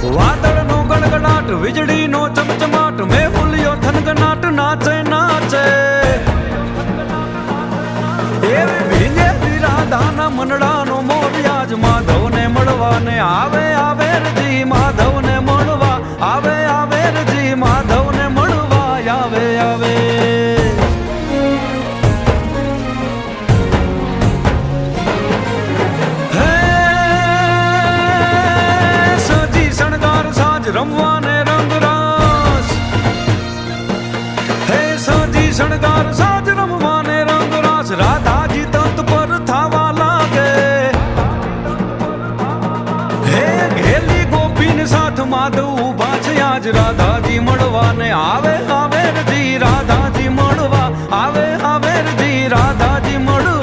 વાદળનો ગડગડાટ વીજળીનો ચમચમાટ મેહુલિયો થનગનાટ નાચે નાચે એવી ભીંગેલી રાધાના મનડાનો મોરિયાજ માધવને મળવાને આવે આવે રજી માધવને મળવા આવે આવે રજી માધવને મળવા આવે આવે રમવાને રંગરાસ હે સજી શણગાર સાજ રમવાને રંગરાસ રાધાજી તંત પર થાવા લાગે હે ઘેલી ગોપીને સાથ માધવ ઉભા છે આજ રાધાજી મળવાને આવે આવે રજી રાધાજી મળવા આવે આવે રજી રાધાજી મળવા